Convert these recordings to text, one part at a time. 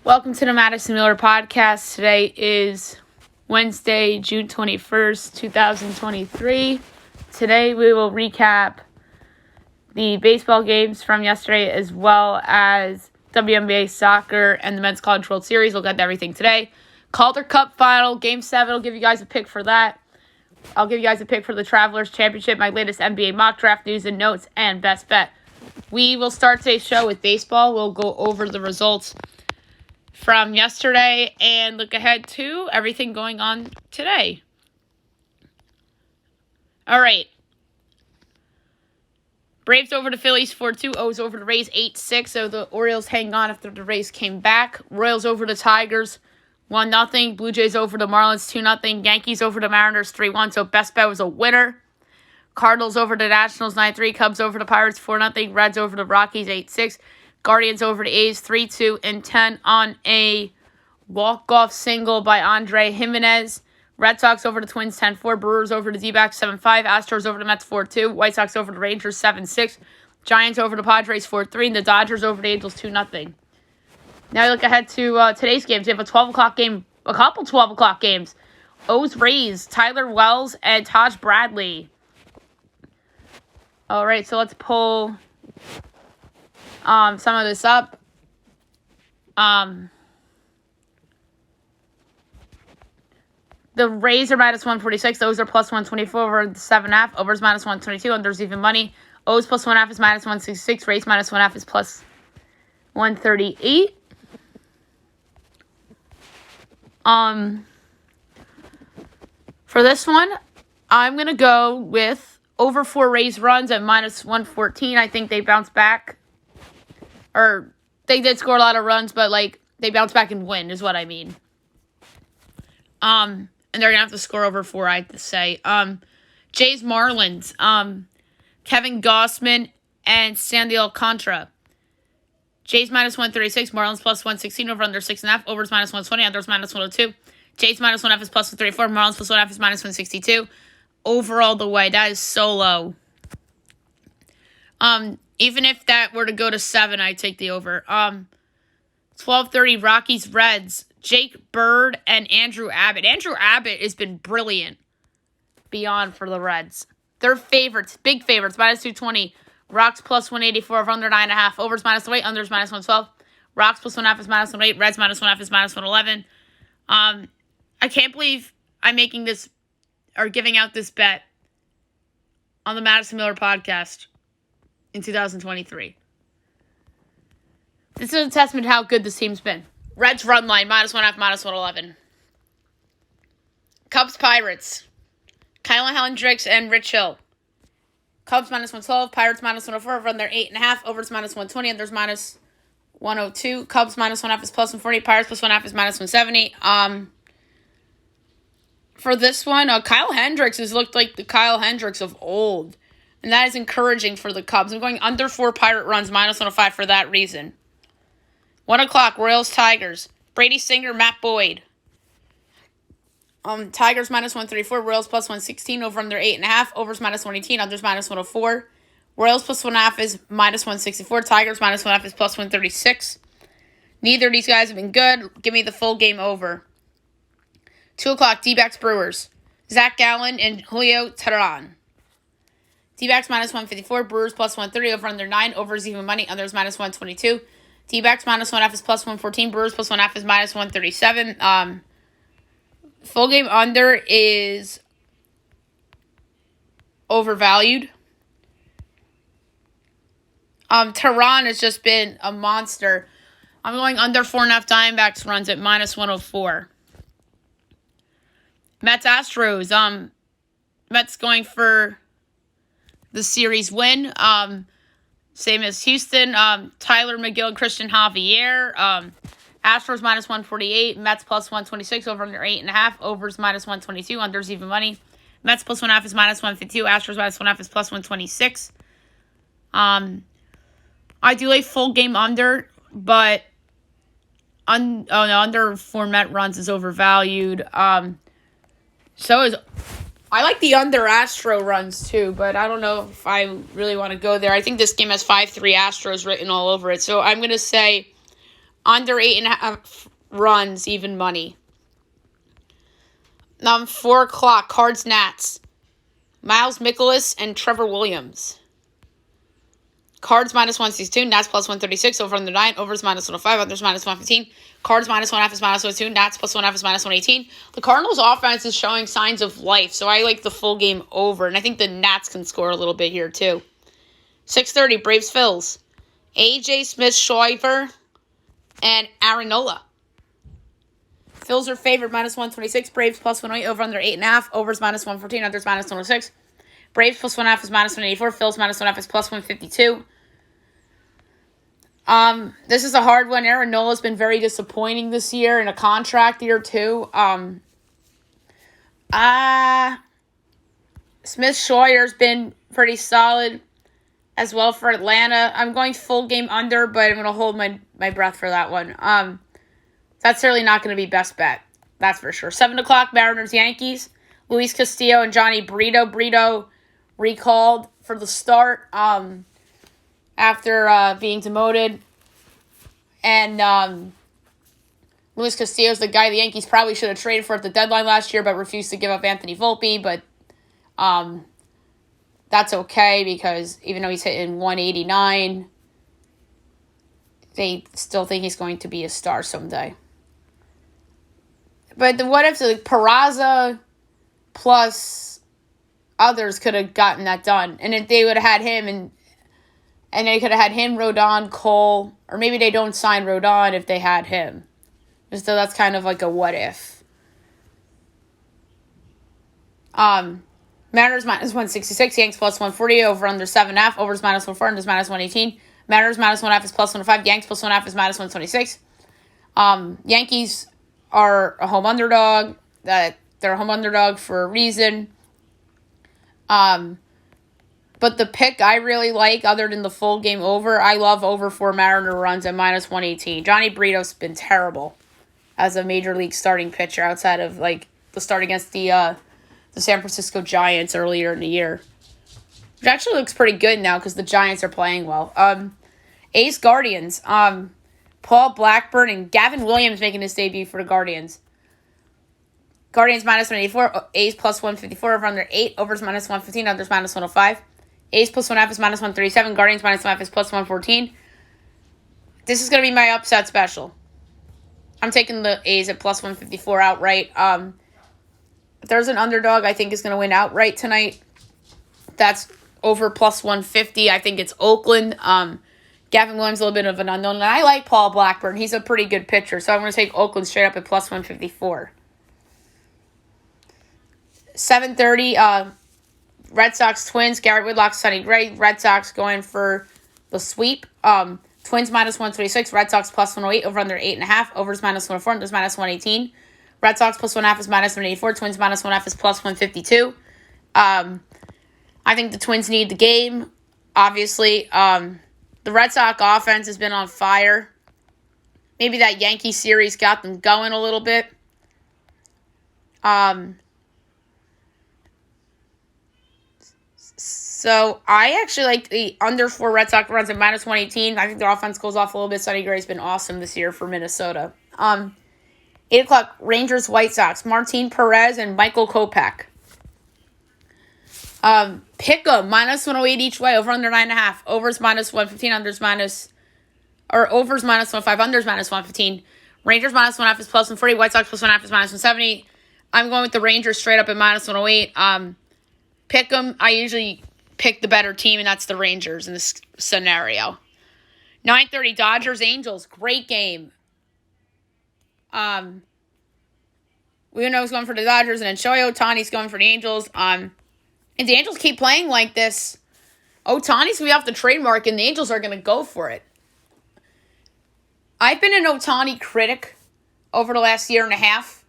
Welcome to the Madison Miller Podcast. Today is Wednesday, June 21st, 2023. Today we will recap the baseball games from yesterday as well as WNBA soccer and the Men's College World Series. We'll get to everything today. Calder Cup final, Game 7. I'll give you guys a pick for that. I'll give you guys a pick for the Travelers Championship, my latest NBA mock draft news and notes, and best bet. We will start today's show with baseball. We'll go over the results from yesterday and look ahead to everything going on today. All right. Braves over the Phillies 4-2. O's over the Rays 8-6. So the Orioles hang on after the Rays came back. Royals over the Tigers 1-0. Blue Jays over the Marlins 2-0. Yankees over the Mariners 3-1. So best bet was a winner. Cardinals over the Nationals 9-3. Cubs over the Pirates 4-0. Reds over the Rockies 8-6. Guardians over the A's 3-2 and 10 on a walk-off single by Andre Jimenez. Red Sox over the Twins 10-4. Brewers over the D-backs 7-5. Astros over the Mets 4-2. White Sox over the Rangers 7-6. Giants over the Padres 4-3. And the Dodgers over the Angels 2-0. Now we look ahead to today's games. We have a 12 o'clock game, a couple 12 o'clock games. O's Rays, Tyler Wells and Taj Bradley. All right, so let's pull some of this up. The Rays are minus 146. Those are plus 124 over the 7.5. Overs minus 122. Unders even money. O's plus 1.5 is minus 166. Rays minus 1.5 is plus 138. For this one, I'm going to go with over 4 Rays runs at minus 114. I think they bounce back. Or they did score a lot of runs, but they bounce back and win is what I mean. And they're gonna have to score over 4, I have to say. Jays Marlins, Kevin Gossman and Sandy Alcantara. Jays minus 136, Marlins plus 116, over under 6.5, overs minus 120, unders minus 102. Jays minus 1.5 is plus 134, Marlins plus 1.5 is minus 162. Over all the way, that is so low. Even if that were to go to 7, I'd take the over. 12:30 Rockies Reds. Jake Bird and Andrew Abbott. Andrew Abbott has been brilliant beyond for the Reds. They're favorites, big favorites, minus 220. Rocks plus 184 over under 9.5. Overs minus 108, unders minus 112. Rocks plus 1.5 is minus 108. Reds minus 1.5 is minus 111. I can't believe I'm making this or giving out this bet on the Madison Miller Podcast in 2023. This is a testament to how good this team's been. Reds run line, minus 1.5, minus 111. Cubs Pirates. Kyle Hendricks and Rich Hill. Cubs minus 112, Pirates minus 104, run their 8.5, overs minus 120, unders minus 102. Cubs minus 1.5 is plus 140, Pirates plus 1.5 is minus 170. For this one, Kyle Hendricks has looked like the Kyle Hendricks of old. And that is encouraging for the Cubs. I'm going under 4 Pirate runs, minus 105 for that reason. 1 o'clock, Royals Tigers. Brady Singer, Matt Boyd. Tigers minus 134, Royals plus 116, over under 8.5, overs minus 118, unders minus 104. Royals plus 1.5 is minus 164, Tigers minus 1.5 is plus 136. Neither of these guys have been good. Give me the full game over. 2 o'clock, D-backs Brewers. Zach Gallen and Julio Teheran. D-backs minus 154, Brewers plus 130, over under 9, overs even money, unders minus 122. D-backs minus 1.5 is plus 114, Brewers plus 1.5 is minus 137. Full game under is overvalued. Teheran has just been a monster. I'm going under 4.5 Diamondbacks runs at minus 104. Mets Astros. Mets going for the series win. Same as Houston. Tyler McGill and Christian Javier. Astros minus 148. Mets plus 126 over under 8.5. Overs minus 122. Unders even money. Mets plus 1.5 is minus 152. Astros minus 1.5 is plus 126. Ideally full game under, but under 4 Met runs is overvalued. So is I like the under Astro runs too, but I don't know if I really want to go there. I think this game has 5-3 Astros written all over it. So I'm going to say Under 8.5 runs, even money. 4 o'clock, Cards Nats. Miles Mikolas and Trevor Williams. Cards minus 162, Nats plus 136, over under 9, overs minus 105, unders minus 115. Cards minus 1.5 is minus 102, Nats plus 1.5 is minus 118. The Cardinals' offense is showing signs of life, so I like the full game over, and I think the Nats can score a little bit here too. 6:30, Braves Phils. AJ Smith-Shawver and Aaron Nola. Phils are favored minus 126, Braves plus 108, over under 8.5, overs minus 114, unders minus 106. Braves plus 1.5 is minus 184, Phils minus 1.5 is plus 152. This is a hard one. Aaron Nola's been very disappointing this year in a contract year too. Smith-Shawver's been pretty solid as well for Atlanta. I'm going full game under, but I'm going to hold my breath for that one. That's certainly not going to be best bet. That's for sure. 7 o'clock, Mariners, Yankees. Luis Castillo and Johnny Brito. Brito recalled for the start after being demoted. And Luis Castillo's the guy the Yankees probably should have traded for at the deadline last year, but refused to give up Anthony Volpe. But that's okay, because even though he's hitting 189, they still think he's going to be a star someday. But what if like Peraza plus others could have gotten that done? And if they would have had him, and they could have had him, Rodon, Cole, or maybe they don't sign Rodon if they had him. So that's kind of like a what if. Mariners minus 166, Yanks plus 140, over under 7.5, overs minus 104, unders minus 118. Mariners minus 1.5 is plus 105, Yanks plus 1.5 is minus 126. Yankees are a home underdog. They're a home underdog for a reason. But the pick I really like, other than the full game over, I love over 4 Mariner runs at minus 118. Johnny Brito's been terrible as a major league starting pitcher outside of like the start against the San Francisco Giants earlier in the year. Which actually looks pretty good now because the Giants are playing well. A's Guardians. Paul Blackburn and Gavin Williams making his debut for the Guardians. Guardians minus 184, A's plus 154, over under 8, overs minus 115, unders minus 105. A's plus 1.5 is minus 137, Guardians minus 1.5 is plus 114. This is going to be my upset special. I'm taking the A's at plus 154 outright. If there's an underdog I think is going to win outright tonight, that's over plus 150. I think it's Oakland. Gavin Williams a little bit of an unknown. And I like Paul Blackburn. He's a pretty good pitcher. So I'm going to take Oakland straight up at plus 154. 7:30, Red Sox Twins. Garrett Whitlock, Sonny Gray. Red Sox going for the sweep. Twins minus 126. Red Sox plus 108. Over under 8.5. Overs minus 104. Unders minus 118. Red Sox plus 1.5 is minus 184. Twins minus 1.5 is plus 152. I think the Twins need the game. Obviously, the Red Sox offense has been on fire. Maybe that Yankee series got them going a little bit. So I actually like the under 4 Red Sox runs at minus 118. I think their offense goes off a little bit. Sonny Gray's been awesome this year for Minnesota. 8 o'clock, Rangers White Sox. Martin Perez and Michael Kopech. Pick 'em, minus 108 each way, over under 9.5. Overs minus 115, overs minus 105, unders minus 115. Rangers minus 1.5 is plus 140. White Sox plus 1.5 is minus 170. I'm going with the Rangers straight up at minus 108. Pick 'em. I usually pick the better team, and that's the Rangers in this scenario. 9:30, Dodgers Angels. Great game. Uno's going for the Dodgers, and then Shohei Ohtani's going for the Angels. If the Angels keep playing like this, Ohtani's going to be off the trademark, and the Angels are going to go for it. I've been an Ohtani critic over the last year and a half,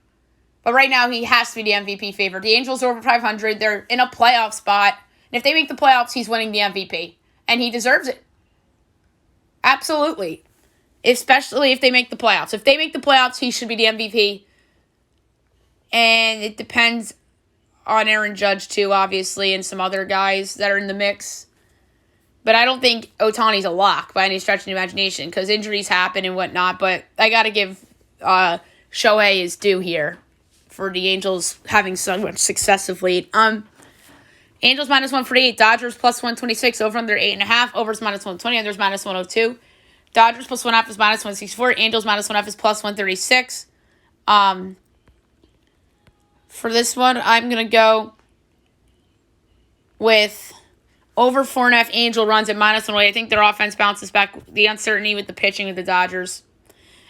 but right now he has to be the MVP favorite. The Angels are over 500. They're in a playoff spot, and if they make the playoffs, he's winning the MVP, and he deserves it. Absolutely. Especially if they make the playoffs. If they make the playoffs, he should be the MVP. And it depends on Aaron Judge, too, obviously, and some other guys that are in the mix. But I don't think Ohtani's a lock by any stretch of the imagination because injuries happen and whatnot. But I got to give Shohei his due here for the Angels having so much success of late. Angels minus 148, Dodgers plus 126, over under 8.5, overs minus 120, unders minus 102. Dodgers plus 1.5 is minus 164, Angels minus 1.5 is plus 136. For this one, I'm going to go with over 4.5 Angel runs at minus 108. I think their offense bounces back, the uncertainty with the pitching with the Dodgers.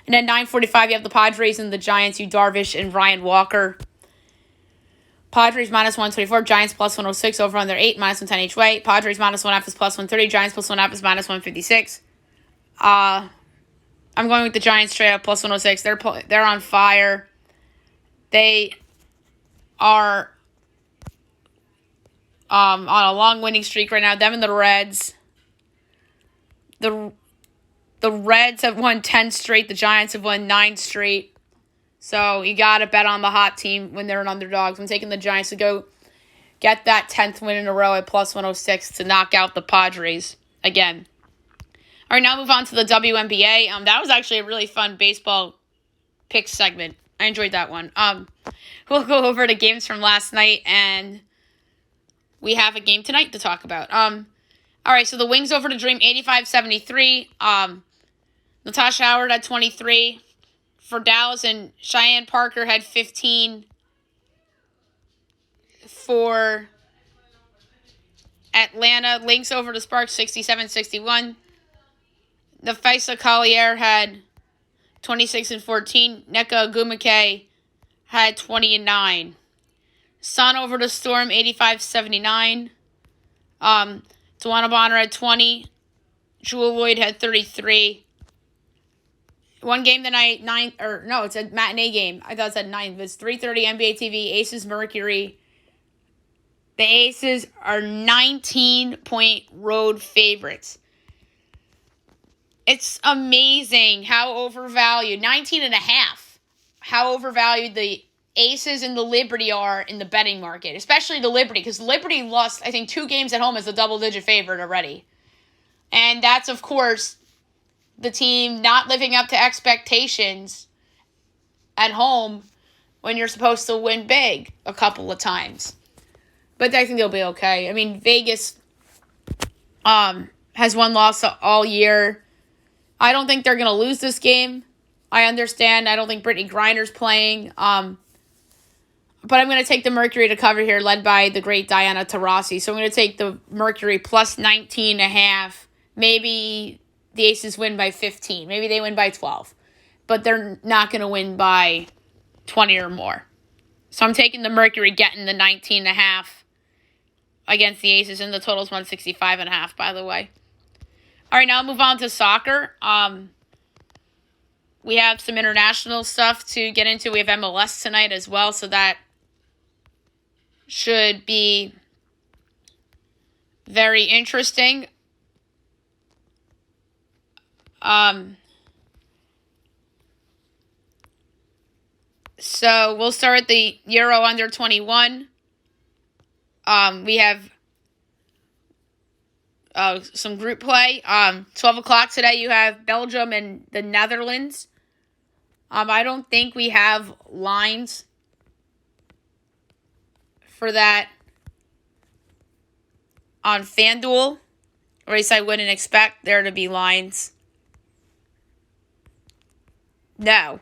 And then 9:45, you have the Padres and the Giants, Yu Darvish and Ryan Walker. Padres minus 124, Giants plus 106, over under 8, minus 110 each way. Padres minus 1.5 is plus 130, Giants plus 1.5 is minus 156. I'm going with the Giants straight up plus 106. They're on fire. They are on a long winning streak right now. Them and the Reds. The Reds have won 10 straight. The Giants have won 9 straight. So you got to bet on the hot team when they're an underdog. I'm taking the Giants to go get that 10th win in a row at plus 106 to knock out the Padres again. All right, now move on to the WNBA. That was actually a really fun baseball pick segment. I enjoyed that one. We'll go over the games from last night, and we have a game tonight to talk about. All right, so the Wings over the Dream, 85-73. Natasha Howard had 23 for Dallas, and Cheyenne Parker had 15 for Atlanta. Lynx over the Sparks, 67-61. Nafisa Collier had 26 and 14. Nneka Ogwumike had 20 and 9. Sun over the Storm, 85-79. Tawana Bonner had 20. Jewel Lloyd had 33. One game tonight, it's a matinee game. I thought it said 9. It's 3:30 NBA TV, Aces Mercury. The Aces are 19-point road favorites. It's amazing how overvalued, 19.5, how overvalued the Aces and the Liberty are in the betting market, especially the Liberty, because Liberty lost, I think, 2 games at home as a double-digit favorite already. And that's, of course, the team not living up to expectations at home when you're supposed to win big a couple of times. But I think they'll be okay. I mean, Vegas has one loss all year. I don't think they're going to lose this game. I understand. I don't think Brittany Griner's playing. But I'm going to take the Mercury to cover here, led by the great Diana Taurasi. So I'm going to take the Mercury plus 19.5. Maybe the Aces win by 15. Maybe they win by 12. But they're not going to win by 20 or more. So I'm taking the Mercury getting the 19.5 against the Aces, and the total's 165.5, by the way. All right, now I'll move on to soccer. We have some international stuff to get into. We have MLS tonight as well, so that should be very interesting. So we'll start at the Euro under 21. We have some group play. 12 o'clock today, you have Belgium and the Netherlands. I don't think we have lines for that on FanDuel, or at least I wouldn't expect there to be lines. No.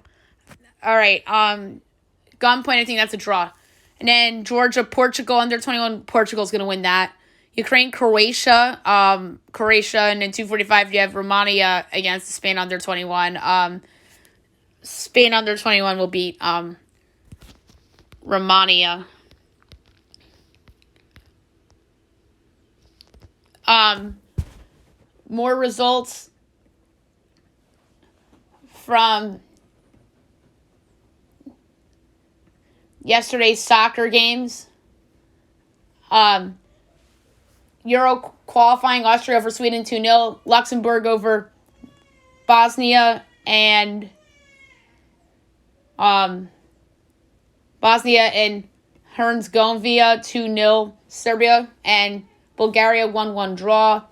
All right. Gunpoint, I think that's a draw. And then Georgia, Portugal, under 21. Portugal's going to win that. Ukraine, Croatia. Croatia, and then 2:45, you have Romania against Spain under 21. Spain under 21 will beat Romania. More results from yesterday's soccer games. Euro qualifying, Austria over Sweden 2-0. Luxembourg over Bosnia and Herzegovina 2-0. Serbia and Bulgaria 1-1 draw.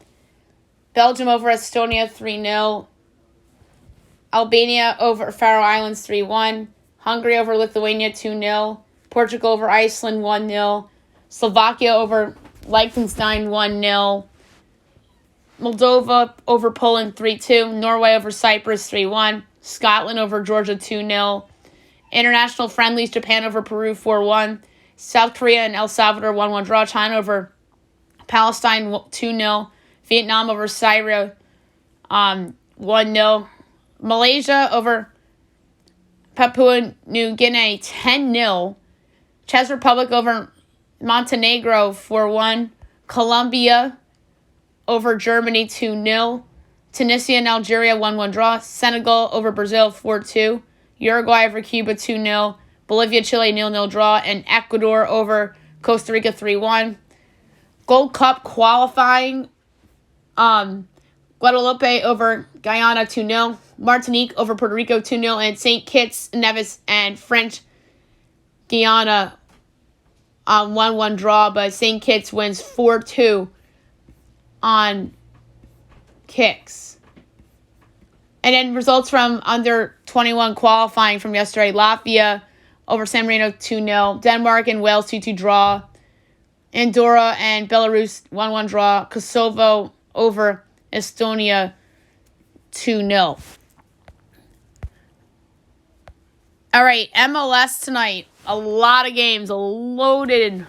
Belgium over Estonia 3-0. Albania over Faroe Islands 3-1. Hungary over Lithuania 2-0. Portugal over Iceland 1-0. Slovakia over Liechtenstein 1-0. Moldova over Poland 3-2. Norway over Cyprus 3-1. Scotland over Georgia 2-0. International friendlies, Japan over Peru 4-1. South Korea and El Salvador 1-1 draw. China over Palestine 2-0. Vietnam over Syria 1-0. Malaysia over Papua New Guinea 10-0. Czech Republic over Montenegro 4-1. Colombia over Germany 2-0. Tunisia and Algeria 1-1 draw. Senegal over Brazil 4-2. Uruguay over Cuba 2-0. Bolivia, Chile 0-0 draw. And Ecuador over Costa Rica 3-1. Gold Cup qualifying. Guadalupe over Guyana 2-0. Martinique over Puerto Rico 2-0. And St. Kitts, Nevis, and French Guiana 1-1 draw. But St. Kitts wins 4-2 on kicks. And then results from under 21 qualifying from yesterday. Latvia over San Marino 2-0. Denmark and Wales 2-2 draw. Andorra and Belarus 1-1 draw. Kosovo over Estonia 2-0. All right, MLS tonight. A lot of games. A loaded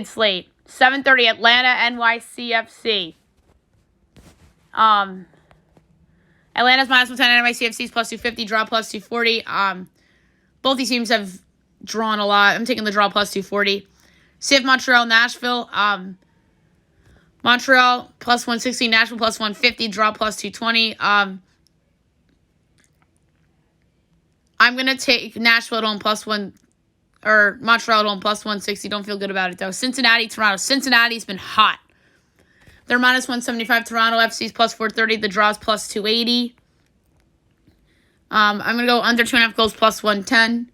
slate. 7:30 Atlanta NYCFC. Atlanta's -110, NYCFC's +250, draw +240. Both these teams have drawn a lot. I'm taking the draw +240. CF Montreal, Nashville. Montreal +160, Nashville +150, draw +220. I'm gonna take Nashville at home Montreal at home +160. Don't feel good about it though. Cincinnati, Toronto. Cincinnati's been hot. They're -175. Toronto FC's +430. The draw's +280. I'm gonna go under 2.5 goals +110.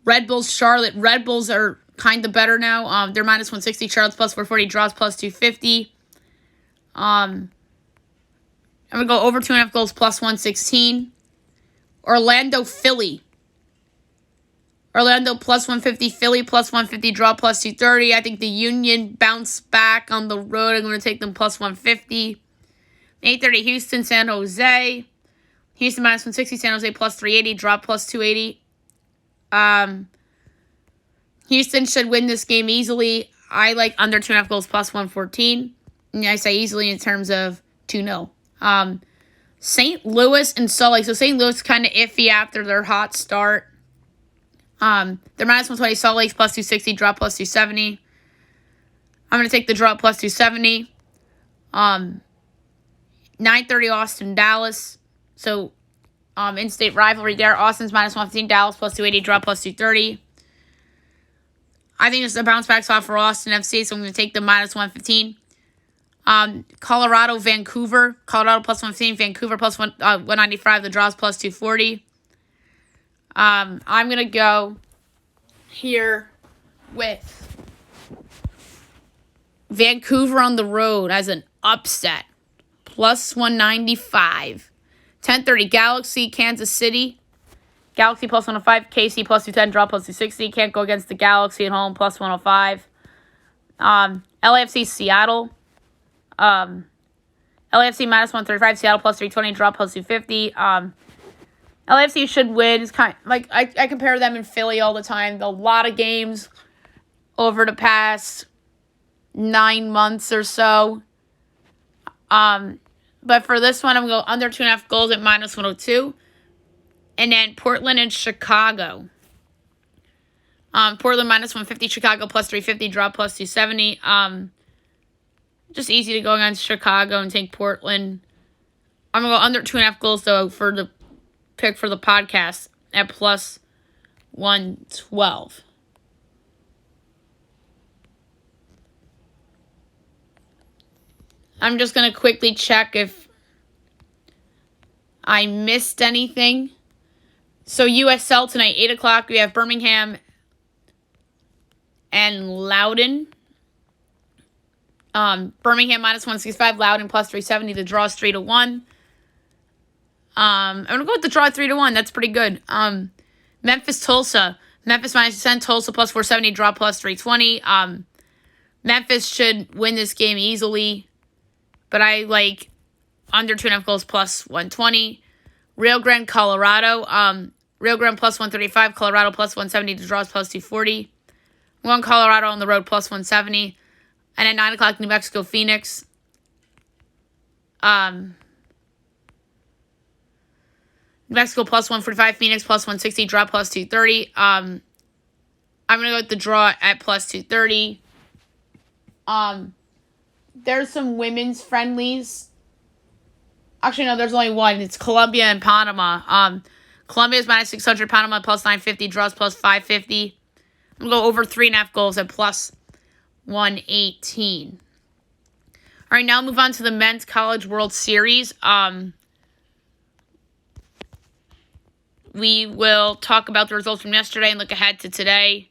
Red Bulls, Charlotte. Red Bulls are kind of better now. They're -160. Charlotte's +440. Draws +250. I'm gonna go over 2.5 goals +116. Orlando, Philly. Orlando +150, Philly +150, draw +230. I think the Union bounced back on the road. I'm going to take them +150. 8:30, Houston, San Jose. Houston -160, San Jose +380, draw +280. Houston should win this game easily. I like under 2.5 goals +114. And I say easily in terms of 2-0. St. Louis and Salt Lake. So St. Louis kind of iffy after their hot start. They're -120. Salt Lake's +260. Draw +270. I'm going to take the draw +270. 9:30 Austin, Dallas. So in-state rivalry there. Austin's -115. Dallas +280. Draw +230. I think this is a bounce back spot for Austin FC. So I'm going to take the -115. Colorado, Vancouver. Colorado +115. Vancouver +195. The draw's +240. I'm going to go here with Vancouver on the road as an upset. +195. 10:30 Galaxy, Kansas City. Galaxy +105. KC +210. Draw +260. Can't go against the Galaxy at home. +105. LAFC, Seattle. LAFC -135. Seattle +320. Draw +250. LAFC should win. It's kind of, like I compare them in Philly all the time. A lot of games over the past 9 months or so. But for this one, I'm going to go under 2.5 goals at -102. And then Portland and Chicago. Portland -150. Chicago +350. Draw +270. Just easy to go against Chicago and take Portland. I'm going to go under 2.5 goals, though, for the pick for the podcast at +112. I'm just going to quickly check if I missed anything. So USL tonight, 8 o'clock, we have Birmingham and Loudoun. Birmingham minus 165, Loudoun plus 370. The draw is 3-1. I'm going to go with the draw 3-1. That's pretty good. Memphis, Tulsa. Memphis minus 10, Tulsa plus 470, draw plus 320. Memphis should win this game easily, but I like under 2.5 goals plus 120. Rio Grande, Colorado. Rio Grande plus 135, Colorado plus 170, the draw is plus 240. I'm going Colorado on the road plus 170. And at 9 o'clock, New Mexico, Phoenix. New Mexico plus 145, Phoenix plus 160, draw plus 230. I'm going to go with the draw at plus 230. There's some women's friendlies. Actually, no, there's only one. It's Colombia and Panama. Colombia is minus 600, Panama plus 950, draws plus 550. I'm going to go over 3.5 goals at plus 118. All right, now move on to the Men's College World Series. We will talk about the results from yesterday and look ahead to today.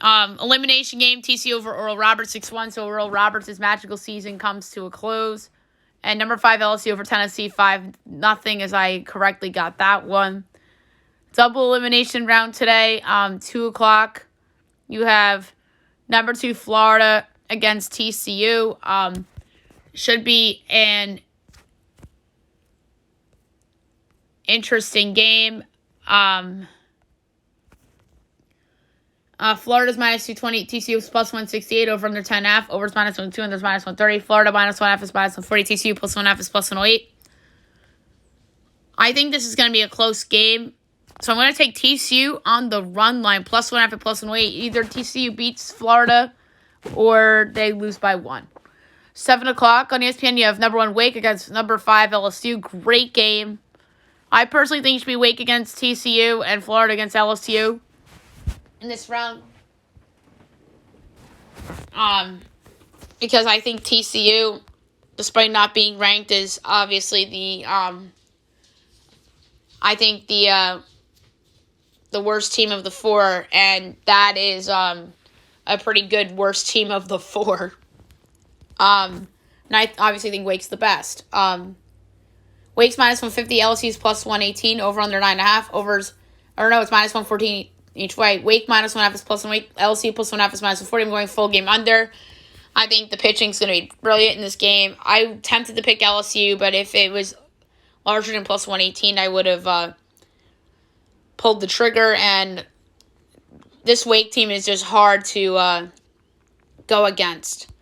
Elimination game, TCU over Oral Roberts 6-1. So Oral Roberts' magical season comes to a close. And number 5, LSU over Tennessee 5-0, as I correctly got that one. Double elimination round today, 2 o'clock. You have number 2, Florida against TCU. Should be an interesting game. Florida's minus 220, TCU's plus 168, over under 10.5, overs minus 102, and there's minus 130. Florida minus 1.5 is minus 140, TCU plus 1.5 is plus 108. I think this is going to be a close game, so I'm going to take TCU on the run line, plus 1.5 and plus 108. Either TCU beats Florida or they lose by 1. 7 o'clock on ESPN, you have number 1 Wake against number 5 LSU. Great game. I personally think it should be Wake against TCU and Florida against LSU in this round, because I think TCU, despite not being ranked, is obviously the worst team of the 4, and that is a pretty good worst team of the 4. And I obviously think Wake's the best. Wake's minus 150, LSU's plus 118, over under 9.5. It's minus 114 each way. Wake minus 1.5 is plus 1 weight. LSU plus 1.5 is minus 140. I'm going full game under. I think the pitching's going to be brilliant in this game. I tempted to pick LSU, but if it was larger than plus 118, I would have pulled the trigger. And this Wake team is just hard to go against.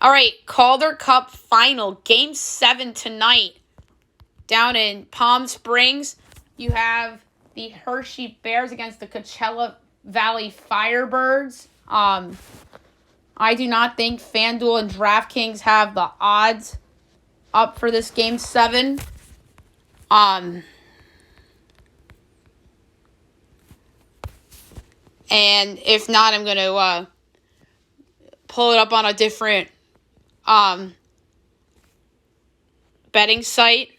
All right, Calder Cup final. Game 7 tonight down in Palm Springs. You have the Hershey Bears against the Coachella Valley Firebirds. I do not think FanDuel and DraftKings have the odds up for this Game 7. And if not, I'm going to pull it up on a different betting site.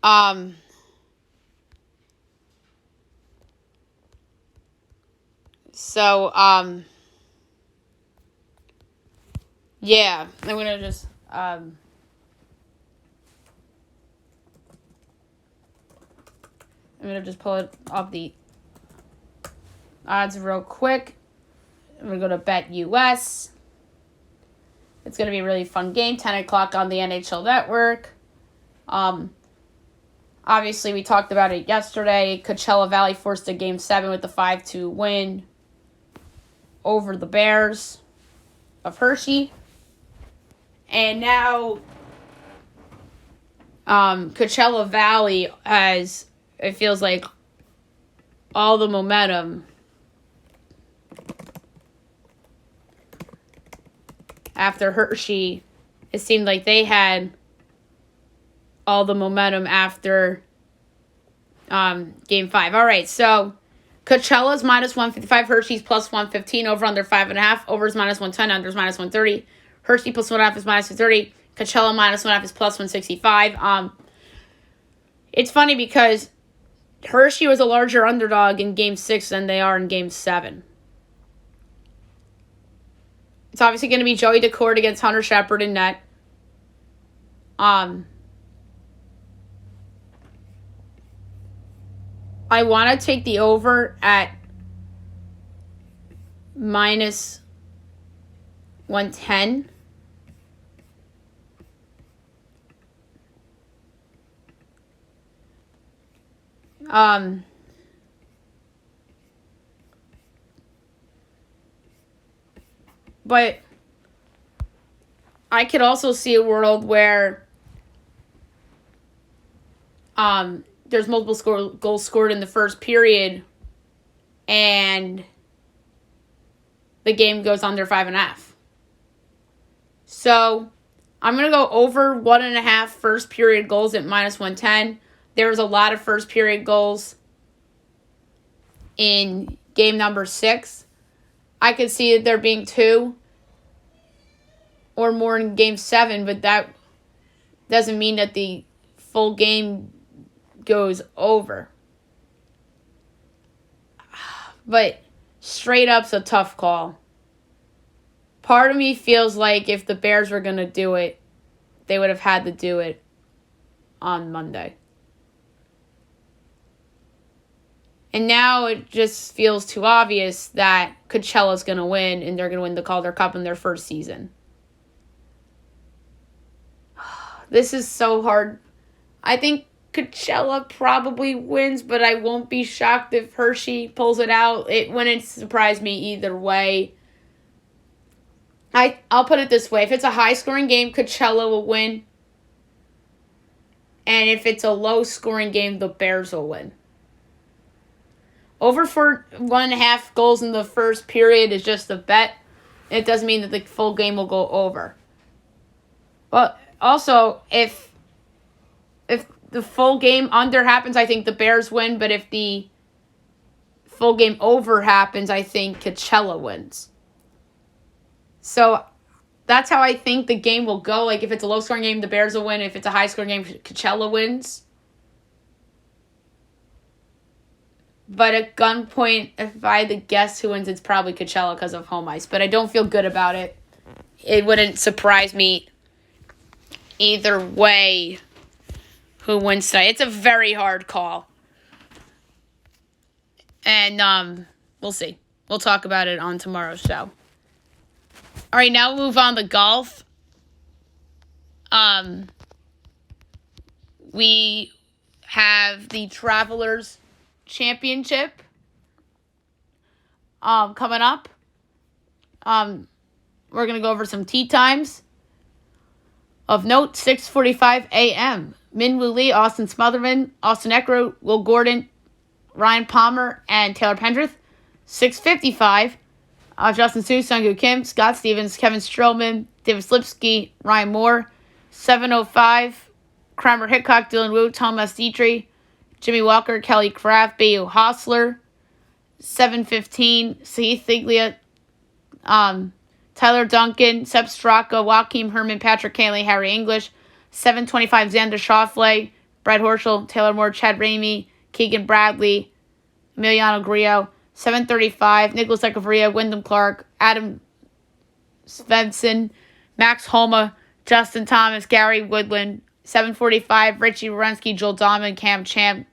Yeah, I'm going to just, I'm going to just pull it up the odds real quick. I'm going to go to BetUS. It's going to be a really fun game, 10 o'clock on the NHL Network. Obviously, we talked about it yesterday. Coachella Valley forced a Game 7 with the 5-2 win over the Bears of Hershey. And now Coachella Valley has, it feels like, all the momentum after Hershey. It seemed like they had all the momentum after Game 5. All right, so Coachella's minus 155, Hershey's plus 115, over under 5.5, overs minus 110, unders minus 130. Hershey plus 1.5 is minus 230. Coachella minus 1.5 is plus 165. It's funny because Hershey was a larger underdog in Game 6 than they are in Game 7. It's obviously going to be Joey DeCourt against Hunter Shepard in net. I want to take the over at minus 110. But I could also see a world where there's multiple goals scored in the first period and the game goes under 5.5. So I'm going to go over 1.5 first period goals at minus 110. There was a lot of first period goals in game number 6. I could see there being 2 or more in game 7, but that doesn't mean that the full game goes over. But straight up's a tough call. Part of me feels like if the Bears were going to do it, they would have had to do it on Monday. And now it just feels too obvious that Coachella's going to win and they're going to win the Calder Cup in their first season. This is so hard. I think Coachella probably wins, but I won't be shocked if Hershey pulls it out. It wouldn't surprise me either way. I'll put it this way. If it's a high-scoring game, Coachella will win. And if it's a low-scoring game, the Bears will win. Over for 1.5 goals in the first period is just a bet. It doesn't mean that the full game will go over. But also, if the full game under happens, I think the Bears win. But if the full game over happens, I think Coachella wins. So that's how I think the game will go. Like, if it's a low-scoring game, the Bears will win. If it's a high-scoring game, Coachella wins. But at gunpoint, if I had to guess who wins, it's probably Coachella because of home ice. But I don't feel good about it. It wouldn't surprise me either way who wins tonight. It's a very hard call. And we'll see. We'll talk about it on tomorrow's show. All right, now we'll move on to golf. We have the Travelers Championship coming up. We're going to go over some tee times. Of note, 6:45 a.m. Minwoo Lee, Austin Smotherman, Austin Eckroat, Will Gordon, Ryan Palmer, and Taylor Pendrith. 6:55, Justin Su, Sungwoo Kim, Scott Stevens, Kevin Strowman, David Slipsky, Ryan Moore. 7:05, Kramer Hickok, Dylan Wu, Thomas Dietrich, Jimmy Walker, Kelly Craft, Bayu Hostler. 7:15, Sahith Thiglia, Tyler Duncan, Seb Straka, Joaquin Herman, Patrick Cantley, Harry English. 7:25, Xander Schauffele, Brad Horschel, Taylor Moore, Chad Ramey, Keegan Bradley, Emiliano Grillo. 7:35, Nicholas Echeverria, Wyndham Clark, Adam Svensson, Max Homa, Justin Thomas, Gary Woodland. 7:45, Richie Wierenski, Joel Dahman, Cam Champ,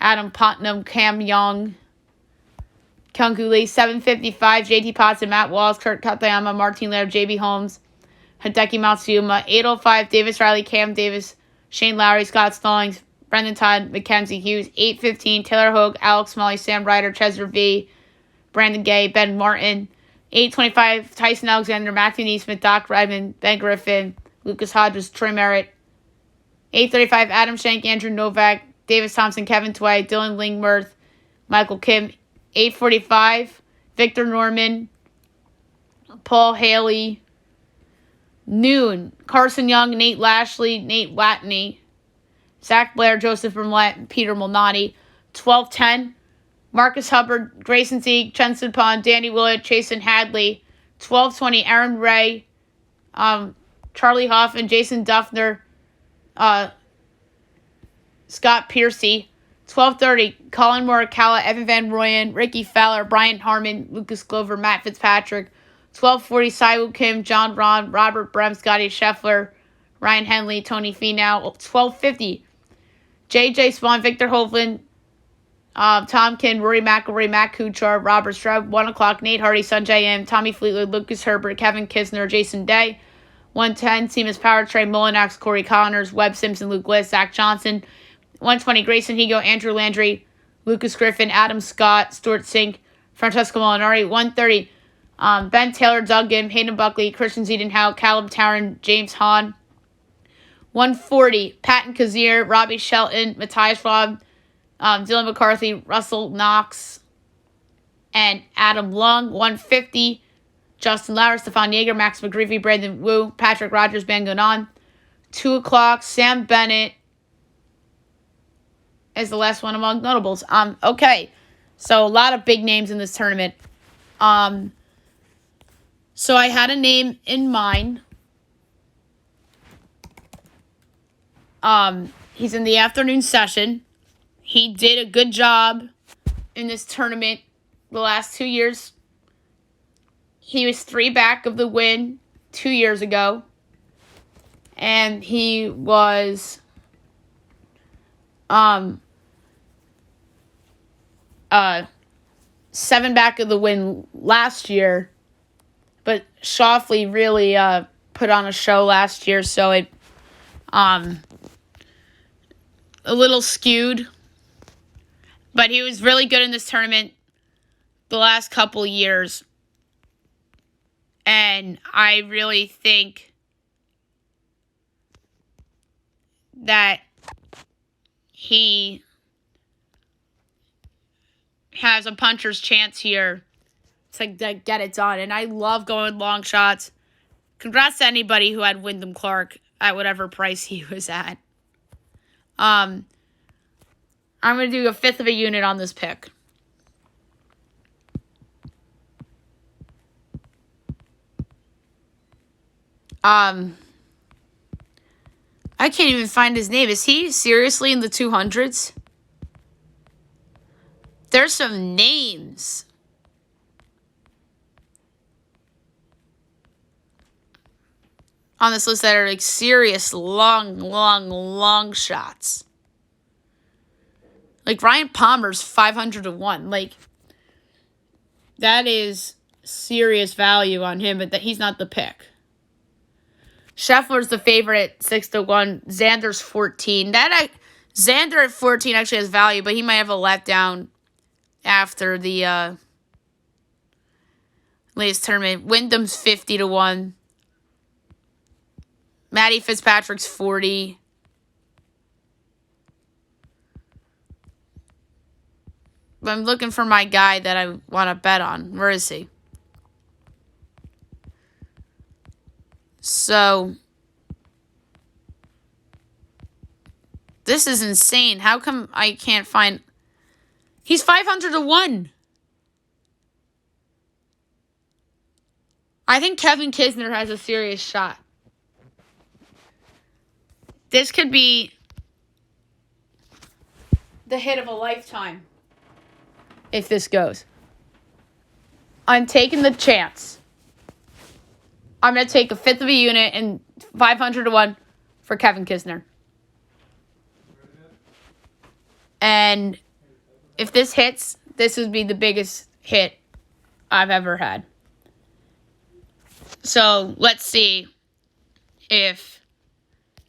Adam Putnam, Cam Young, Kyung-Hoo Lee. 7:55, JT Potson, Matt Walls, Kurt Katayama, Martin Laird, JB Holmes, Hideki Matsuyama. 8:05, Davis Riley, Cam Davis, Shane Lowry, Scott Stallings, Brendan Todd, Mackenzie Hughes. 8:15, Taylor Hogue, Alex Smalley, Sam Ryder, Chesner V, Brandon Gay, Ben Martin. 8:25, Tyson Alexander, Matthew Neesmith, Doc Redmond, Ben Griffin, Lucas Hodges, Troy Merritt. 8:35, Adam Schenk, Andrew Novak, Davis Thompson, Kevin Tway, Dylan Lingmerth, Michael Kim. 8:45, Victor Norman, Paul Haley. Noon, Carson Young, Nate Lashley, Nate Watney, Zach Blair, Joseph Burnett, Peter Malnati. 12:10, Marcus Hubbard, Grayson Sieg, Jensen Pond, Danny Willett, Chasen Hadley. 12:20, Aaron Ray, Charlie Hoffman, Jason Duffner, Scott Piercy. 12:30, Colin Morikawa, Evan Van Rooyen, Ricky Fowler, Brian Harmon, Lucas Glover, Matt Fitzpatrick. 12:40, Siwoo Kim, John Rahm, Robert Brem, Scotty Scheffler, Ryan Henley, Tony Finau. 12:50, J.J. Spawn, Victor Hovland, Tom Kim, Rory McIlroy, Matt Kuchar, Robert Streb. 1 o'clock, Nate Hardy, Sungjae Im, Tommy Fleetwood, Lucas Herbert, Kevin Kisner, Jason Day. 1:10, Seamus Power, Trey Mullinax, Corey Connors, Webb Simpson, Luke List, Zach Johnson. 1:20, Grayson Higo, Andrew Landry, Lucas Griffin, Adam Scott, Stuart Sink, Francesco Molinari. 1:30, Ben Taylor, Doug Gim, Hayden Buckley, Christian Ziedenhout, Caleb Taryn, James Hahn. 1:40, Patton Kazir, Robbie Shelton, Matthias Robb, Dylan McCarthy, Russell Knox, and Adam Lung. 1:50, Justin Lauer, Stefan Yeager, Max McGreevy, Brandon Wu, Patrick Rogers, Ben Gonan. 2 o'clock, Sam Bennett is the last one among notables. Okay, so a lot of big names in this tournament. So I had a name in mind. He's in the afternoon session. He did a good job in this tournament the last 2 years. He was 3 back of the win 2 years ago. And he was 7 back of the win last year. But Schauffele really put on a show last year, so it a little skewed. But he was really good in this tournament the last couple years. And I really think that he has a puncher's chance here to get it done. And I love going long shots. Congrats to anybody who had Wyndham Clark at whatever price he was at. I'm going to do a fifth of a unit on this pick. I can't even find his name. Is he seriously in the 200s? There's some names. On this list that are like serious long shots. Like Ryan Palmer's 500-1. Like, that is serious value on him, but he's not the pick. Scheffler's the favorite, 6-1. Xander's 14. Xander at 14 actually has value, but he might have a letdown after the latest tournament. Wyndham's 50-1. Matty Fitzpatrick's 40. But I'm looking for my guy that I want to bet on. Where is he? So, this is insane. How come I can't find... He's 500-1. I think Kevin Kisner has a serious shot. This could be the hit of a lifetime if this goes. I'm taking the chance. I'm going to take a fifth of a unit and 500-1 for Kevin Kisner. And if this hits, this would be the biggest hit I've ever had. So let's see if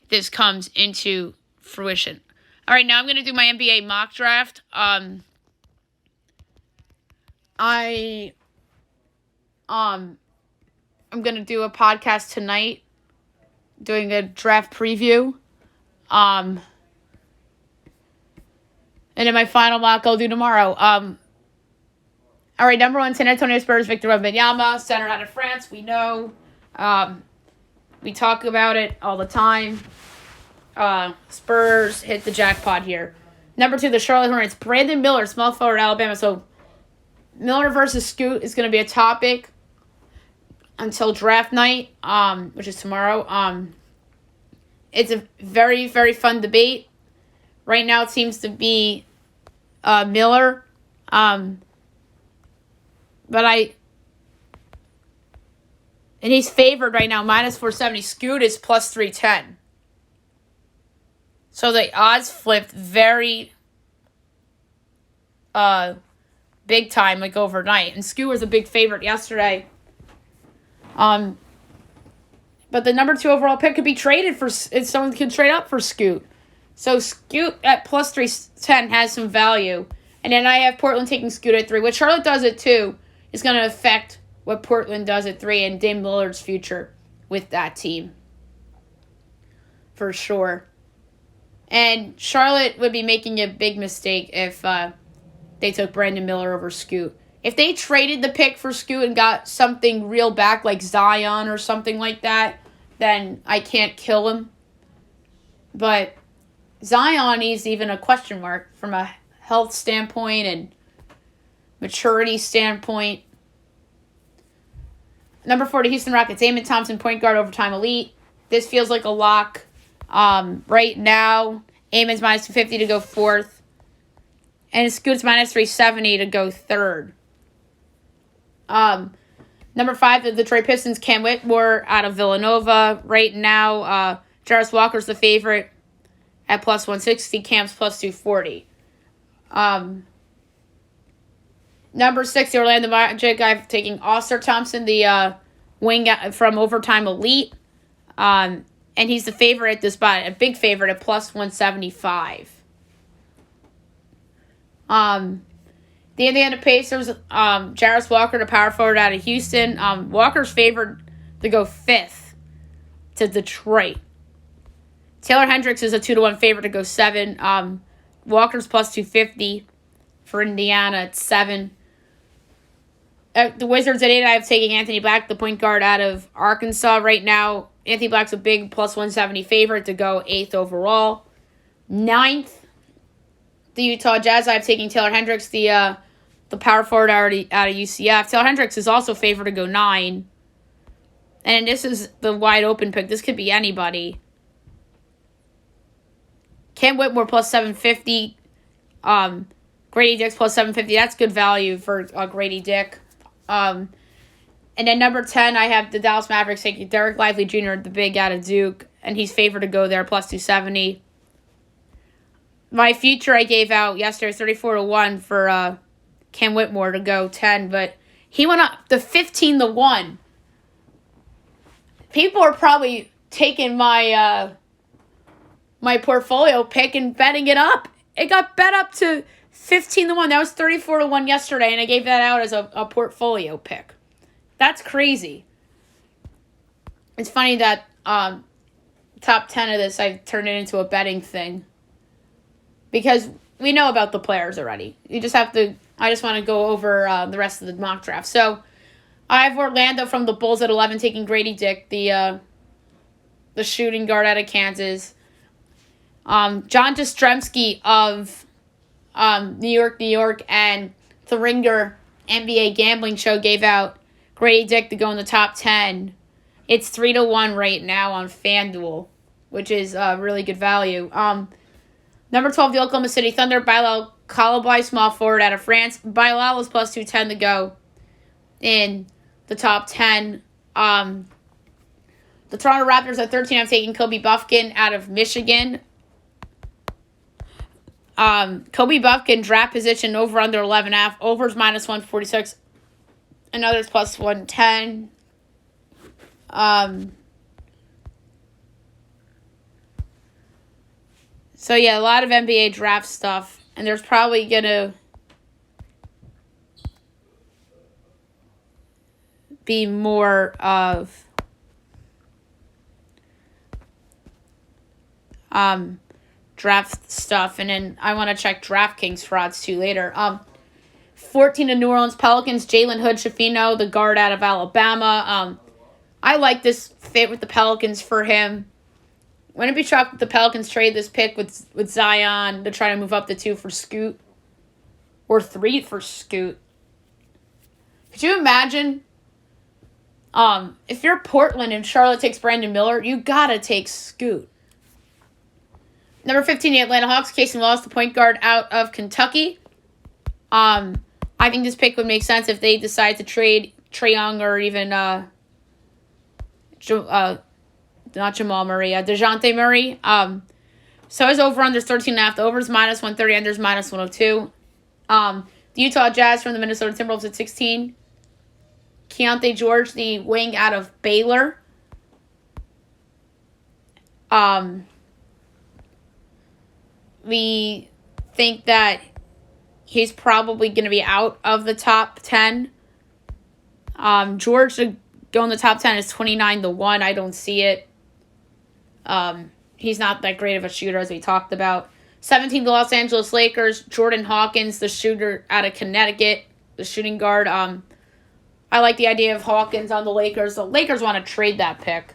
this comes into fruition. All right, now I'm going to do my NBA mock draft. I'm going to do a podcast tonight doing a draft preview. And then my final mock I'll do tomorrow. All right, number 1, San Antonio Spurs, Victor Wembanyama, center out of France. We know. We talk about it all the time. Spurs hit the jackpot here. Number 2, the Charlotte Hornets, Brandon Miller, small forward, Alabama. So Miller versus Scoot is going to be a topic until draft night, which is tomorrow. It's a very, very fun debate. Right now it seems to be Miller. And he's favored right now, minus 470. Scoot is plus 310. So the odds flipped very big time, like overnight. And Scoot was a big favorite yesterday. But the number 2 overall pick could be traded for, if someone could trade up for Scoot. So Scoot at plus 310 has some value. And then I have Portland taking Scoot at 3. What Charlotte does at 2 is going to affect what Portland does at 3 and Dame Lillard's future with that team. For sure. And Charlotte would be making a big mistake if they took Brandon Miller over Scoot. If they traded the pick for Scoot and got something real back like Zion or something like that, then I can't kill him. But Zion is even a question mark from a health standpoint and maturity standpoint. Number 4, the Houston Rockets. Amen Thompson, point guard, overtime elite. This feels like a lock. Right now, Amen's minus 250 to go 4th. And Scoot's minus 370 to go 3rd. Number 5, the Detroit Pistons. Cam Whitmore out of Villanova. Right now, Jarvis Walker's the favorite at plus 160. Cam's plus 240. Number 6, the Orlando Magic. I'm taking Austin Thompson, the wing from Overtime Elite. And he's the favorite at this spot, a big favorite at plus 175. The Indiana Pacers, Jarvis Walker, the power forward out of Houston. Walker's favored to go 5th to Detroit. Taylor Hendricks is a 2-1 favorite to go 7. Walker's plus 250 for Indiana at 7. The Wizards at 8, I have taking Anthony Black, the point guard out of Arkansas right now. Anthony Black's a big plus 170 favorite to go 8th overall. 9th, the Utah Jazz. I have taking Taylor Hendricks, the power forward already out of UCF. Taylor Hendricks is also favored to go 9. And this is the wide open pick. This could be anybody. Cam Whitmore plus 750. Grady Dick's plus 750. That's good value for Grady Dick. And then number 10, I have the Dallas Mavericks taking Derek Lively Jr., the big out of Duke, and he's favored to go there, plus 270. My future I gave out yesterday, 34-1 for Cam Whitmore to go 10, but he went up to 15-1. People are probably taking my my portfolio pick and betting it up. It got bet up to 15-1. That was 34-1 yesterday, and I gave that out as a portfolio pick. That's crazy. It's funny that top 10 of this, I've turned it into a betting thing. Because we know about the players already. You just have to, I just want to go over the rest of the mock draft. So, I have Orlando from the Bulls at 11 taking Grady Dick, the shooting guard out of Kansas. John Jastrzemski of New York, and the Ringer NBA Gambling Show gave out Grady Dick to go in the top 10. It's 3-1 right now on FanDuel, which is really good value. Number 12, the Oklahoma City Thunder, Bilal Koulibaly, small forward out of France. Bilal is plus 210 to go in the top 10. The Toronto Raptors at 13, I'm taking Kobe Buffkin out of Michigan. Kobe Buffkin draft position over under 11.5. Overs minus 146. Another's plus 110. So yeah, a lot of NBA draft stuff, and there's probably gonna be more of draft stuff, and then I want to check DraftKings frauds too later. 14 to New Orleans Pelicans, Jalen Hood-Schifino, the guard out of Alabama. I like this fit with the Pelicans for him. Wouldn't be shocked if the Pelicans trade this pick with Zion to try to move up to 2 for Scoot. Or 3 for Scoot. Could you imagine? If you're Portland and Charlotte takes Brandon Miller, you gotta take Scoot. Number 15, the Atlanta Hawks. Casey Wallace, the point guard out of Kentucky. I think this pick would make sense if they decide to trade Trae Young or even not Jamal Murray, DeJounte Murray. So his over-under is 13.5. The over is minus 130, under is minus 102. The Utah Jazz from the Minnesota Timberwolves at 16. Keontae George, the wing out of Baylor. We think that he's probably going to be out of the top 10. George to go in the top 10 is 29-1. I don't see it. He's not that great of a shooter, as we talked about. 17, the Los Angeles Lakers. Jordan Hawkins, the shooter out of Connecticut, the shooting guard. I like the idea of Hawkins on the Lakers. The Lakers want to trade that pick.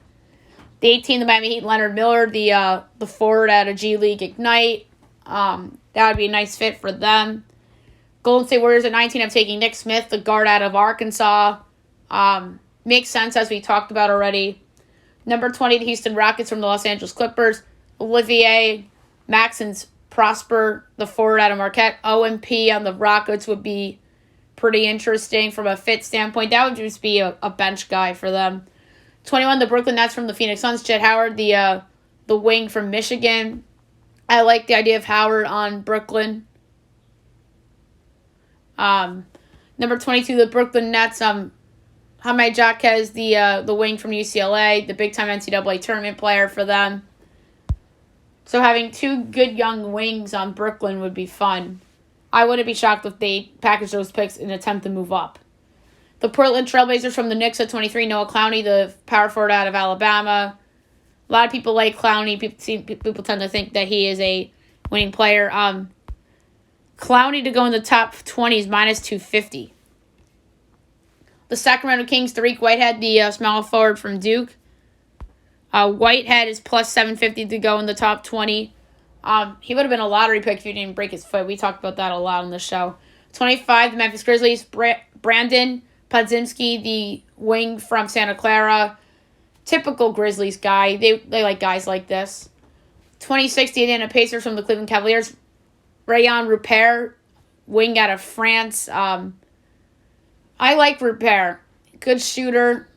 The 18, the Miami Heat, Leonard Miller, the forward out of G League Ignite. That would be a nice fit for them. Golden State Warriors at 19, I'm taking Nick Smith, the guard out of Arkansas. Makes sense, as we talked about already. Number 20, the Houston Rockets from the Los Angeles Clippers. Olivier Maxence Prosper, the forward out of Marquette. OMP on the Rockets would be pretty interesting from a fit standpoint. That would just be a bench guy for them. 21, the Brooklyn Nets from the Phoenix Suns. Chet Howard, the wing from Michigan. I like the idea of Howard on Brooklyn. Number 22, the Brooklyn Nets. Hamid Jaquez, the wing from UCLA, the big-time NCAA tournament player for them. So having two good young wings on Brooklyn would be fun. I wouldn't be shocked if they package those picks in an attempt to move up. The Portland Trailblazers from the Knicks at 23, Noah Clowney, the power forward out of Alabama. A lot of people like Clowney. People tend to think that he is a winning player. Clowney to go in the top 20 is minus 250. The Sacramento Kings, Tariq Whitehead, the small forward from Duke. Whitehead is plus 750 to go in the top 20. He would have been a lottery pick if he didn't break his foot. We talked about that a lot on the show. 25, the Memphis Grizzlies, Brandon Podziemski, the wing from Santa Clara. Typical Grizzlies guy. They like guys like this. 26, the Indiana Pacers from the Cleveland Cavaliers. Rayon Rupert, wing out of France. I like Rupert. Good shooter.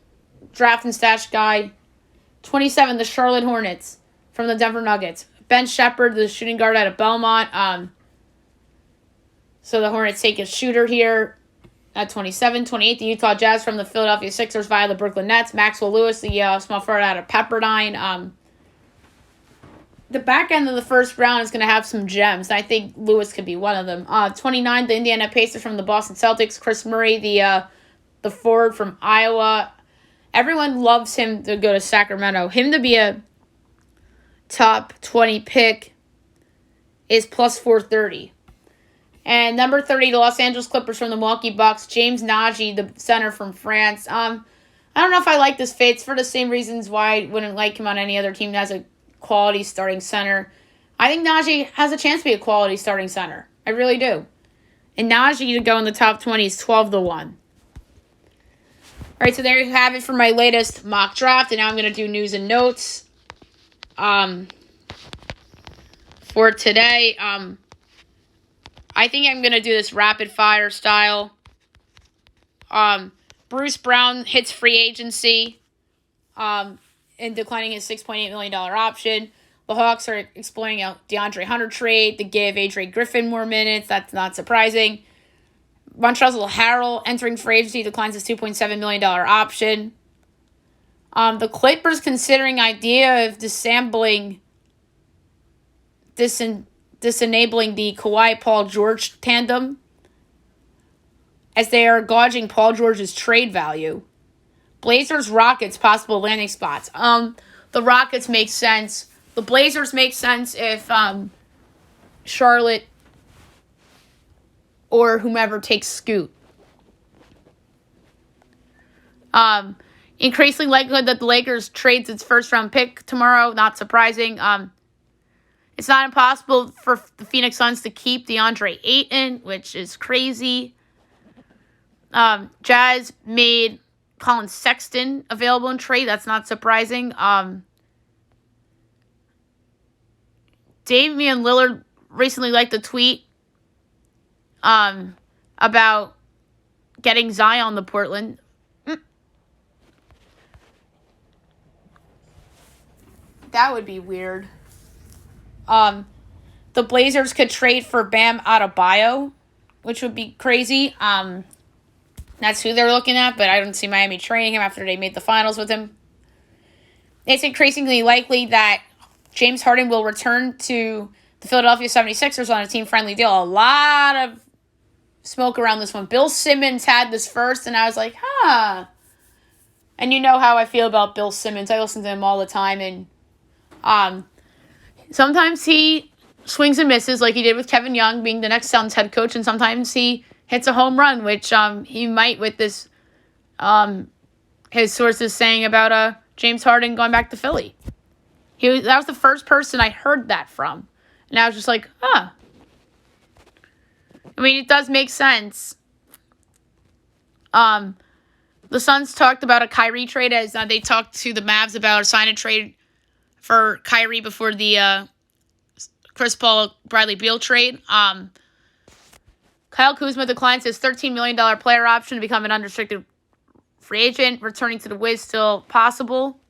Draft and stash guy. 27, the Charlotte Hornets from the Denver Nuggets. Ben Shepherd, the shooting guard out of Belmont. So the Hornets take a shooter here at 27. 28, the Utah Jazz from the Philadelphia Sixers via the Brooklyn Nets. Maxwell Lewis, the small forward out of Pepperdine. The back end of the first round is going to have some gems. I think Lewis could be one of them. 29, the Indiana Pacers from the Boston Celtics. Chris Murray, the forward from Iowa. Everyone loves him to go to Sacramento. Him to be a top 20 pick is plus 430. And number 30, the Los Angeles Clippers from the Milwaukee Bucks. James Nagy, the center from France. I don't know if I like this fit. It's for the same reasons why I wouldn't like him on any other team that has a quality starting center. I think Najee has a chance to be a quality starting center. I really do. And Najee to go in the top 20 is 12-1. All right, so there you have it for my latest mock draft. And now I'm going to do news and notes for today. I think I'm going to do this rapid fire style. Bruce Brown hits free agency and declining his $6.8 million option. The Hawks are exploring a DeAndre Hunter trade to give Adrian Griffin more minutes. That's not surprising. Montrezl Harrell entering free agency declines his $2.7 million option. The Clippers considering idea of disabling the Kawhi Paul George tandem as they are gauging Paul George's trade value. Blazers Rockets possible landing spots. The Rockets make sense. The Blazers make sense if Charlotte or whomever takes Scoot. Increasingly likelihood that the Lakers trades its first round pick tomorrow. Not surprising. It's not impossible for the Phoenix Suns to keep DeAndre Ayton, which is crazy. Jazz made Colin Sexton available in trade. That's not surprising. Damian Lillard recently liked a tweet about getting Zion to Portland. That would be weird. The Blazers could trade for Bam Adebayo, which would be crazy. That's who they're looking at, but I don't see Miami trading him after they made the finals with him. It's increasingly likely that James Harden will return to the Philadelphia 76ers on a team-friendly deal. A lot of smoke around this one. Bill Simmons had this first, and I was like, And you know how I feel about Bill Simmons. I listen to him all the time, and sometimes he swings and misses like he did with Kevin Young being the next Suns head coach, and sometimes he hits a home run, which he might with this, his sources saying about James Harden going back to Philly. That was the first person I heard that from. And I was just like, I mean, it does make sense. The Suns talked about a Kyrie trade as they talked to the Mavs about a sign and trade for Kyrie before the Chris Paul-Bradley Beal trade. Kyle Kuzma declines his $13 million player option to become an unrestricted free agent. Returning to the Wiz still possible.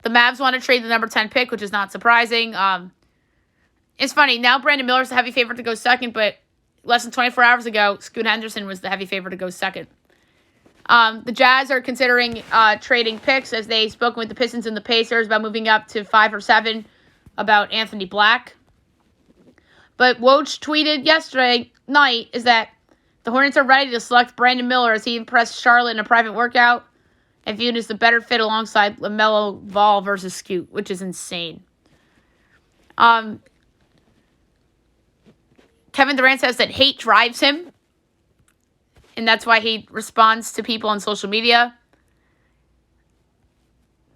The Mavs want to trade the number 10 pick, which is not surprising. It's funny. Now Brandon Miller's the heavy favorite to go second, but less than 24 hours ago, Scoot Henderson was the heavy favorite to go second. The Jazz are considering trading picks as they've spoken with the Pistons and the Pacers about moving up to 5 or 7 about Anthony Black. But Woj tweeted yesterday night is that the Hornets are ready to select Brandon Miller as he impressed Charlotte in a private workout and viewed as the better fit alongside LaMelo Ball versus Scoot, which is insane. Kevin Durant says that hate drives him, and that's why he responds to people on social media.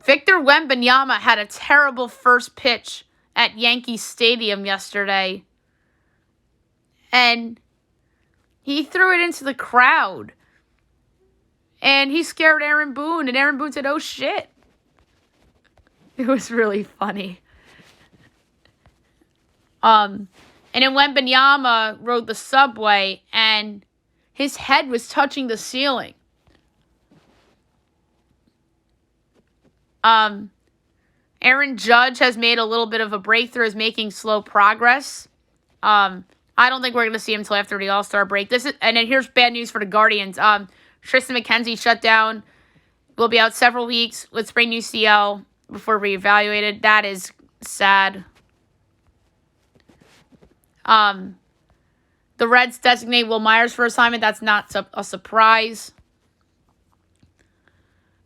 Victor Wembanyama had a terrible first pitch at Yankee Stadium yesterday, and he threw it into the crowd. And he scared Aaron Boone, and Aaron Boone said, "Oh, shit." It was really funny. And then Wembanyama rode the subway, and his head was touching the ceiling. Aaron Judge has made a little bit of a breakthrough, is making slow progress. I don't think we're going to see him until after the All-Star break. And then here's bad news for the Guardians. Tristan McKenzie shut down. Will be out several weeks with sprained UCL before reevaluated. That is sad. The Reds designate Will Myers for assignment. That's not a surprise.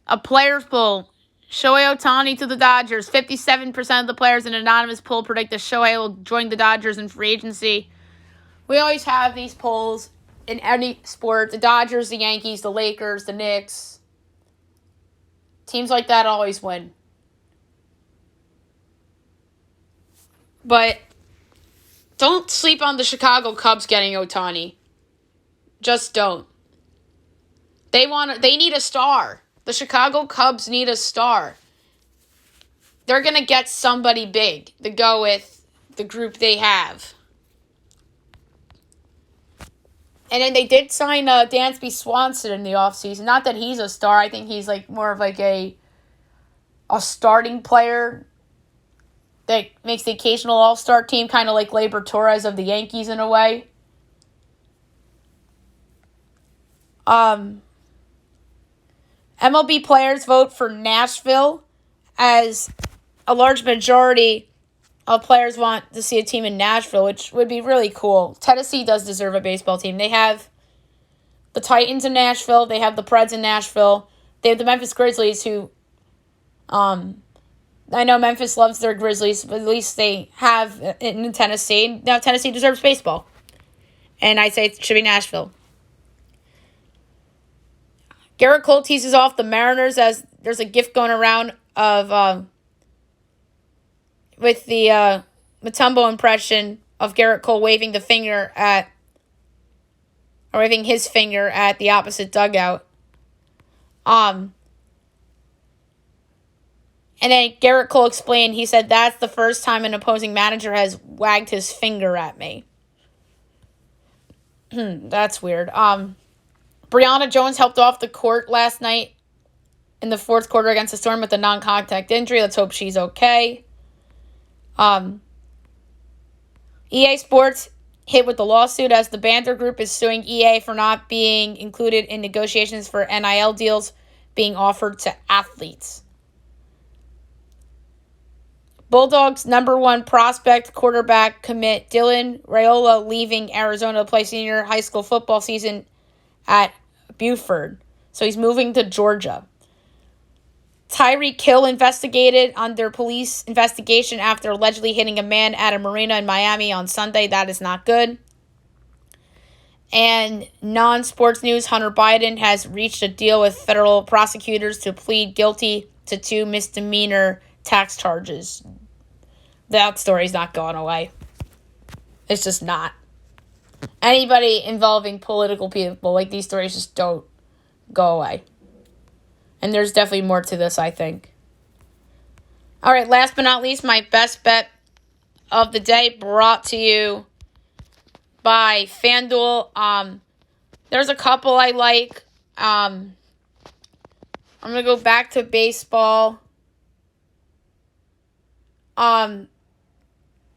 A players poll. Shohei Ohtani to the Dodgers. 57% of the players in an anonymous poll predict that Shohei will join the Dodgers in free agency. We always have these polls in any sport. The Dodgers, the Yankees, the Lakers, the Knicks. Teams like that always win. But don't sleep on the Chicago Cubs getting Ohtani. Just don't. They need a star. The Chicago Cubs need a star. They're going to get somebody big to go with the group they have. And then they did sign Dansby Swanson in the offseason. Not that he's a star. I think he's more of a starting player that makes the occasional all-star team, kind of like Gleyber Torres of the Yankees in a way. MLB players vote for Nashville, as a large majority of players want to see a team in Nashville, which would be really cool. Tennessee does deserve a baseball team. They have the Titans in Nashville. They have the Preds in Nashville. They have the Memphis Grizzlies, who, I know Memphis loves their Grizzlies, but at least they have it in Tennessee. Now Tennessee deserves baseball. And I say it should be Nashville. Garrett Cole teases off the Mariners as there's a gif going around of with the Mutombo impression of Garrett Cole waving his finger at the opposite dugout. And then Garrett Cole explained, he said, that's the first time an opposing manager has wagged his finger at me. That's weird. Brianna Jones helped off the court last night in the fourth quarter against the Storm with a non-contact injury. Let's hope she's okay. EA Sports hit with the lawsuit as the Banter Group is suing EA for not being included in negotiations for NIL deals being offered to athletes. Bulldogs' #1 prospect quarterback commit Dylan Raiola leaving Arizona to play senior high school football season at Buford. So he's moving to Georgia. Tyreek Hill investigated under police investigation after allegedly hitting a man at a marina in Miami on Sunday. That is not good. And non-sports news, Hunter Biden has reached a deal with federal prosecutors to plead guilty to 2 misdemeanor tax charges. That story's not going away. It's just not. Anybody involving political people, like, these stories just don't go away. And there's definitely more to this, I think. All right, last but not least, my best bet of the day brought to you by FanDuel. There's a couple I like. I'm going to go back to baseball.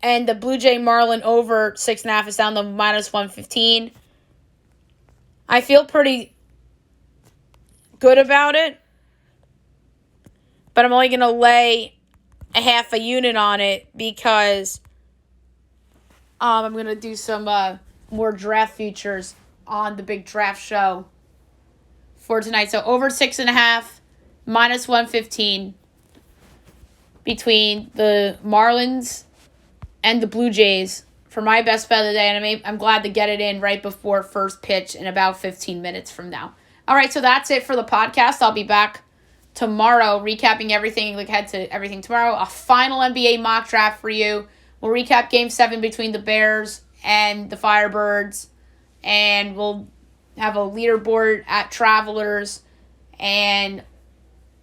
And the Blue Jay Marlin over 6.5 is down to -115. I feel pretty good about it, but I'm only going to lay a half a unit on it because I'm going to do some more draft futures on the big draft show for tonight. So over 6.5, -115 between the Marlins and the Blue Jays for my best bet of the day. And I'm glad to get it in right before first pitch in about 15 minutes from now. All right, so that's it for the podcast. I'll be back tomorrow recapping everything. Look ahead to everything tomorrow. A final NBA mock draft for you. We'll recap Game 7 between the Bears and the Firebirds. And we'll have a leaderboard at Travelers. And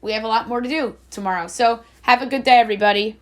we have a lot more to do tomorrow. So have a good day, everybody.